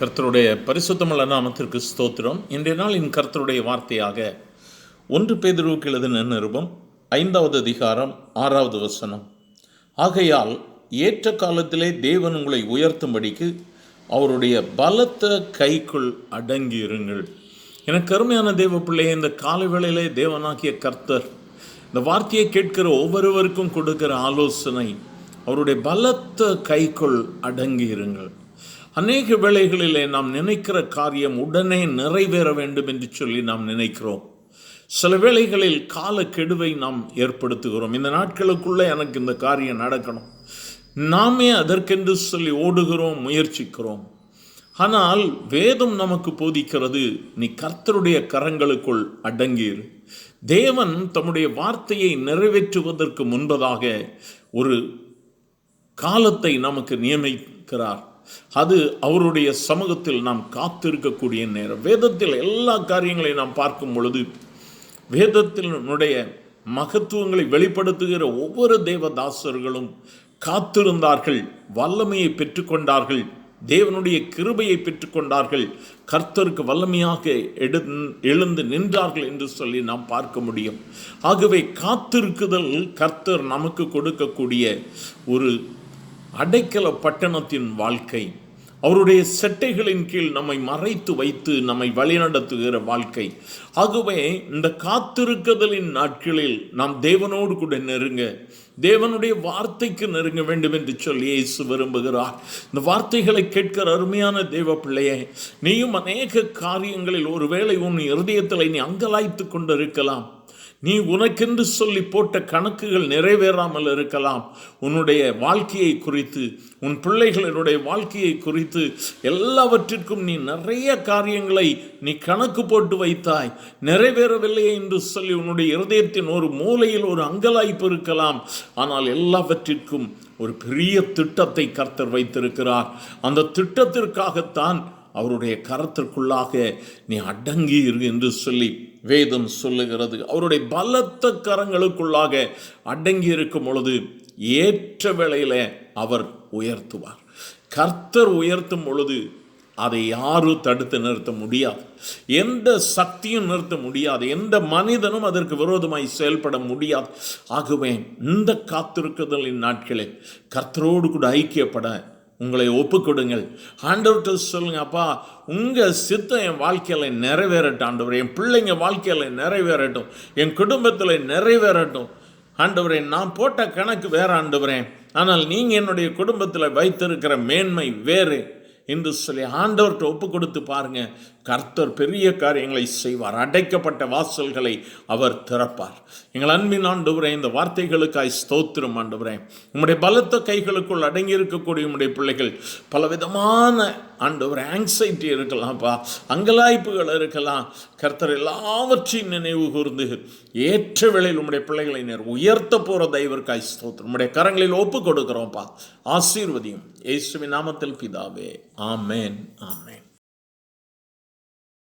கர்த்தருடைய பரிசுத்தமுள்ள நாமத்திற்கு ஸ்தோத்திரம். இன்றைய நாளின் கர்த்தருடைய வார்த்தையாக 1 பேதுருவுக்கு எழுதின நிருபம் 5வது அதிகாரம் 6வது வசனம். ஆகையால் ஏற்ற காலத்திலே தேவன் உங்களை உயர்த்தும்படிக்கு அவருடைய பலத்த கைக்குள் அடங்கியிருங்கள். எனக்கு அருமையான தேவ பிள்ளையை, இந்த காலை வேளையிலே தேவனாகிய கர்த்தர் இந்த வார்த்தையை கேட்கிற ஒவ்வொருவருக்கும் கொடுக்கிற ஆலோசனை, அவருடைய பலத்த கைக்குள் அடங்கியிருங்கள். அநேக வேளைகளிலே நாம் நினைக்கிற காரியம் உடனே நிறைவேற வேண்டும் என்று சொல்லி நாம் நினைக்கிறோம். சில வேளைகளில் காலக்கெடுவை நாம் ஏற்படுத்துகிறோம். இந்த நாட்களுக்குள்ளே எனக்கு இந்த காரியம் நடக்கணும், நாமே அதற்கென்று சொல்லி ஓடுகிறோம், முயற்சிக்கிறோம். ஆனால் வேதம் நமக்கு போதிக்கிறது, நீ கர்த்தருடைய கரங்களுக்குள் அடங்கியிரு. தேவன் தம்முடைய வார்த்தையை நிறைவேற்றுவதற்கு முன்பதாக ஒரு காலத்தை நமக்கு நியமிக்கிறார். அது அவருடைய சமூகத்தில் நாம் காத்திருக்கக்கூடிய நேரம். வேதத்தில் எல்லா காரியங்களையும் நாம் பார்க்கும் பொழுது, வேதத்தினுடைய மகத்துவங்களை வெளிப்படுத்துகிற ஒவ்வொரு தேவதாசர்களும் காத்திருந்தார்கள், வல்லமையை பெற்றுக்கொண்டார்கள், தேவனுடைய கிருபையை பெற்றுக்கொண்டார்கள், கர்த்தருக்கு வல்லமையாக எழுந்து நின்றார்கள் என்று சொல்லி நாம் பார்க்க முடியும். ஆகவே காத்திருக்குதல் கர்த்தர் நமக்கு கொடுக்கக்கூடிய ஒரு அடைக்கல பட்டணத்தின் வாழ்க்கை, அவருடைய செட்டைகளின் கீழ் நம்மை மறைத்து வைத்து நம்மை வழிநடத்துகிற வாழ்க்கை. ஆகவே இந்த காத்திருக்குதலின் நாட்களில் நாம் தேவனோடு கூட நெருங்க, தேவனுடைய வார்த்தைக்கு நெருங்க வேண்டும் என்று சொல்லி இயேசு விரும்புகிறார். இந்த வார்த்தைகளை கேட்கிற அருமையான தேவ பிள்ளையே, நீயும் அநேக காரியங்களில் ஒருவேளை உன் இருதயத்தில் நீ அங்கலாய்த்து கொண்டு இருக்கலாம். நீ உனக்கென்று சொல்லி போட்ட கணக்குகள் நிறைவேறாமல் இருக்கலாம். உன்னுடைய வாழ்க்கையை குறித்து, உன் பிள்ளைகளினுடைய வாழ்க்கையை குறித்து எல்லாவற்றிற்கும் நீ நிறைய காரியங்களை நீ கணக்கு போட்டு வைத்தாய், நிறைவேறவில்லையே என்று சொல்லி உன்னுடைய இருதயத்தின் ஒரு மூலையில் ஒரு அங்கலாய்ப்பு இருக்கலாம். ஆனால் எல்லாவற்றிற்கும் ஒரு பெரிய திட்டத்தை கர்த்தர் வைத்திருக்கிறார். அந்த திட்டத்திற்காகத்தான் அவருடைய கரத்திற்குள்ளாக நீ அடங்கி இரு என்று சொல்லி வேதம் சொல்லுகிறது. அவருடைய பலத்த கரங்களுக்குள்ளாக அடங்கி இருக்கும் பொழுது ஏற்ற வேளையில அவர் உயர்த்துவார். கர்த்தர் உயர்த்தும் பொழுது அதை யாரும் தடுத்து நிறுத்த முடியாது, எந்த சக்தியும் நிறுத்த முடியாது, எந்த மனிதனும் அதற்கு விரோதமாய் செயல்பட முடியாது. ஆகவே இந்த காத்திருக்குதலின் நாட்களில் கர்த்தரோடு கூட ஐக்கியப்பட உங்களை ஒப்புக்கொடுங்கள். ஆண்டவர்கிட்ட சொல்லுங்க, அப்பா உங்கள் சித்தம் என் வாழ்க்கையில் நிறைவேறட்டும் ஆண்டவரே, என் பிள்ளைங்க வாழ்க்கையில் நிறைவேறட்டும், என் குடும்பத்தில் நிறைவேறட்டும் ஆண்டவரே. நான் போட்ட கணக்கு வேறு ஆண்டவரே, ஆனால் நீங்கள் என்னுடைய குடும்பத்தில் வைத்திருக்கிற மேன்மை வேறு என்று சொல்லி ஆண்டவர்கிட்ட ஒப்பு கொடுத்து பாருங்க. கர்த்தர் பெரிய காரியங்களை செய்வார். அடைக்கப்பட்ட வாசல்களை அவர் திறப்பார். எங்கள் அன்பின் ஆண்டவரே, இந்த வார்த்தைகளுக்காய் ஸ்தோத்திரம் ஆண்டவரே. உம்முடைய பலத்த கைகளுக்குள் அடங்கி இருக்கக்கூடிய உம்முடைய பிள்ளைகள் பலவிதமான ஆண்டவர் ஆங்ஸைட்டி இருக்கலாம்ப்பா, அங்கலாய்ப்புகள் இருக்கலாம். கர்த்தர் எல்லாவற்றையும் நினைவு கூர்ந்து ஏற்ற வேளையில் உம்முடைய பிள்ளைகளை உயர்த்த போகிற தயவிற்காய் ஸ்தோத்திரம். உம்முடைய கரங்களில் ஒப்பு கொடுக்கிறோம்ப்பா. ஆசீர்வதியும் இயேசுவின் நாமத்தில் பிதாவே. ஆமேன், ஆமேன்.